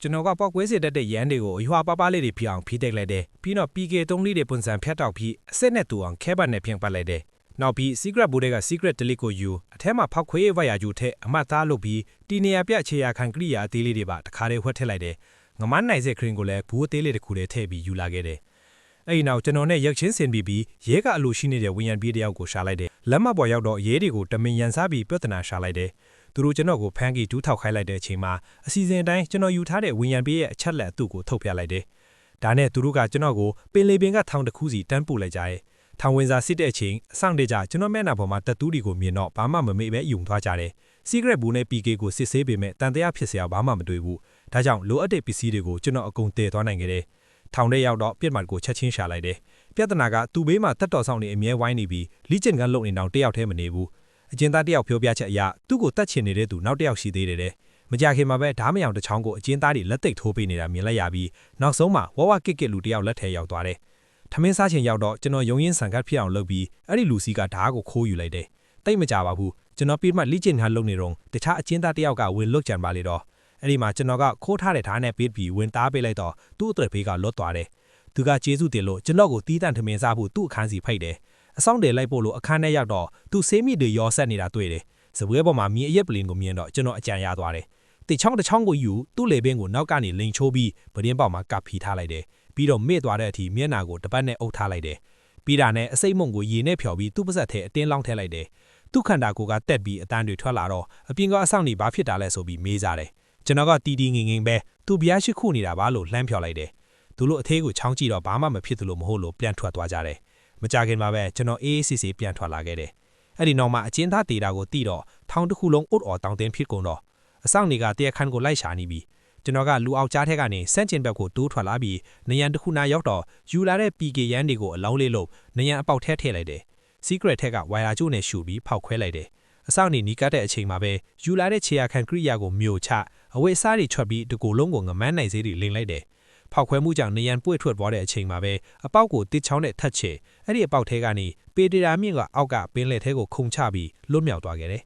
ကျွန်တော်ကပောက်ကွဲစေတတ်တဲ့ရန်တွေကိုရွာပပလေးတွေဖြစ်အောင်ဖိတိုက်လိုက်တယ်ပြီးတော့ PK3 လေးတွေပုံစံဖြတ်တောက်ပြီးအစစ်နဲ့တူအောင်ခဲပတ်နဲ့ဖြန့်ပတ်လိုက်တယ်နောက်ပြီး secret ဘူတွေက secret delete ကိုယူအထဲမှာဖောက်ခွဲရေးဝါယာယူထက်အမှတ်သားလုပ်ပြီးတီနေရပြအခြေရခံကရိယာအသေးလေးတွေပါတခါတည်းဝှက်ထည့်လိုက်တယ်ငမန်းနိုင်စေခရင်ကိုလည်းဘူးအသေးလေးတစ်ခုတည်းထည့်ပြီးယူလာခဲ့တယ်အဲ့ဒီနောက်ကျွန်တော်နဲ့ရက်ချင်းစင်ပြီးရဲကအလိုရှိနေတဲ့ဝန်ရံပြေးတယောက်ကိုရှာလိုက်တယ်လက်မပေါ်ရောက်တော့ရဲတွေကိုတမင်ရန်စားပြီးပြဿနာရှာလိုက်တယ်သူတို့ကျွန်တော်ကိုဖမ်းပြီးဒူးထောက်ခိုင်းလိုက်တဲ့အချိန်မှာအစီအစဉ်တိုင်းကျွန်တော်ယူထားတဲ့ဝန်ရံပြေးရဲ့အချက်လက်အတုကိုထုတ်ပြလိုက်တယ်ဒါနဲ့သူတို့ကကျွန်တော်ကိုပင်လေပင်ကထောင်တစ်ခုစီတန်းပို့လိုက်ကြတယ်ထောင်ဝင်စာစစ်တဲ့အချိန်အဆောင်တေကြကျွန်တော်မျက်နှာပေါ်မှာတက်တူးတွေကိုမြင်တော့ဘာမှမမေ့ပဲယုံသွားကြတယ် secret ဘူးနဲ့ PK ကိုစစ်ဆေးပေမဲ့တန်တရားဖြစ်စရာဘာမှမတွေ့ဘူးဒါကြောင့်လိုအပ်တဲ့ပစ္စည်းတွေကိုကျွန်တော်အကုန်တည်သွားနိုင်ခဲ့တယ်ထောင်ထဲရောက်တော့ပြစ်မှတ်ကိုချက်ချင်းရှာလိုက်တယ်ပြဿနာကသူ့ဘေးမှာတက်တော်ဆောင်နေအမြဲဝိုင်းနေပြီးလိကျင်ကန်းလုံနေတော့တယောက်တည်းမနေဘူးအကျဉ်းသားတယောက်ပြောပြချက်အရသူ့ကိုတတ်ချင်နေတဲ့သူနောက်တယောက်ရှိသေးတယ်မကြခင်မှာပဲဓားမယောင်တစ်ချောင်းကိုအကျဉ်းသားတွေလက်သိပ်ထိုးပေးနေတာမြင်လိုက်ရပြီးနောက်ဆုံးမှာဝဝကစ်ကစ်လူတယောက်လက်ထဲရောက်သွားတယ်ထမင်းစားချိန်ရောက်တော့ကျွန်တော်ရုံရင်းဆန်ကတ်ဖြစ်အောင်လုပ်ပြီးအဲ့ဒီလူစီကဓားကိုခိုးယူလိုက်တယ်တိတ်မကြပါဘူးကျွန်တော်ပြစ်မှတ်လိကျင်ကန်းလုံနေတော့တခြားအကျဉ်းသားတယောက်ကဝင်လွတ်ကြံပါလေတော့အဲ့ဒီမှာကျွန်တော်ကခိုးထားတဲ့ဓားနဲ့ပေးပြီးဝင်တားပေးလိုက်တော့သူ့အသက်ဘေးကလွတ်သွားတယ်သူကကျေးဇူးတင်လို့ကျွန်တော်ကိုတီးတန့်ထမင်းစားဖို့သူ့အခန်းစီဖိတ်တယ်အဆောင်တယ်လိုက်ဖို့လို့အခန်းထဲရောက်တော့သူဆေးမြစ်တွေရောဆက်နေတာတွေ့တယ်စပွဲပေါ်မှာမြင်းအရက်ပလင်ကိုမြင်တော့ကျွန်တော်အကြံရသွားတယ်တေချောင်းတစ်ချောင်းကိုယူသူ့လေပင်ကိုနောက်ကနေလိန်ချိုးပြီးပရင်းပေါက်မှာကပ်ဖီထားလိုက်တယ်ပြီးတော့မေ့သွားတဲ့အထိမျက်နှာကိုတပတ်နဲ့အုပ်ထားလိုက်တယ်ပြီးတာနဲ့အစိမ့်မုံကိုရေနဲ့ဖျော်ပြီးသူ့ပါဇက်ထဲအတင်းလောင်းထည့်လိုက်တယ်သူ့ခန္ဓာကိုယ်ကတက်ပြီးအတန်းတွေထွက်လာတော့အပြင်ကအဆောင်နေဘာဖြစ်တာလဲဆိုပြီးမေးကြတယ်ကျွန်တော်ကတီတီငင်ငင်ပဲသူ့ဘျားရှိခုနေတာပါလို့လှမ်းဖျော်လိုက်တယ်သူတို့အသေးကိုချောင်းကြည့်တော့ဘာမှမဖြစ်သလိုမဟုတ်လို့ပြန်ထွက်သွားကြတယ်မကြခင်မှာပဲကျွန်တော်အေးအေးဆေးဆေးပြန်ထွက်လာခဲ့တယ်အဲ့ဒီနောက်မှာအကျဉ်းသားတေတာကိုတီးတော့ထောင်တစ်ခုလုံးအုတ်အော်တောင်းတင်းဖြစ်ကုန်တော့အဆောင်တွေကတရားခန်းကိုလိုက်ရှာနေပြီကျွန်တော်ကလူအောင်ကြားထဲကနေစန့်ကျင်ဘက်ကိုတိုးထွက်လာပြီးနရန်တစ်ခုနာရောက်တော့ယူလာတဲ့ PK ရန်တွေကိုအလောင်းလေးလို့နရန်အပေါက်ထဲထည့်လိုက်တယ် secret ထက်ကဝါယာကျိုးနဲ့ရှူပြီးဖောက်ခွဲလိုက်တယ်အဆောင်နေနီးကပ်တဲ့အချိန်မှာပဲယူလာတဲ့ခြေရခံကရိယာကိုမျိုးချအဝိစားတွေထွက်ပြီးတကူလုံးကိုငမန်းနိုင်စေးတွေလိန်လိုက်တယ်ဖောက်ခွဲမှုကြောင့်နေရန်ပွေ့ထွက်သွားတဲ့အချိန်မှာပဲအပေါက်ကိုတစ်ချောင်းနဲ့ထတ်ချေအဲ့ဒီအပေါက်ထဲကနေပေတရာမြင့်ကအောက်ကပင်လယ်ထဲကိုခုန်ချပြီးလွတ်မြောက်သွားခဲ့တယ်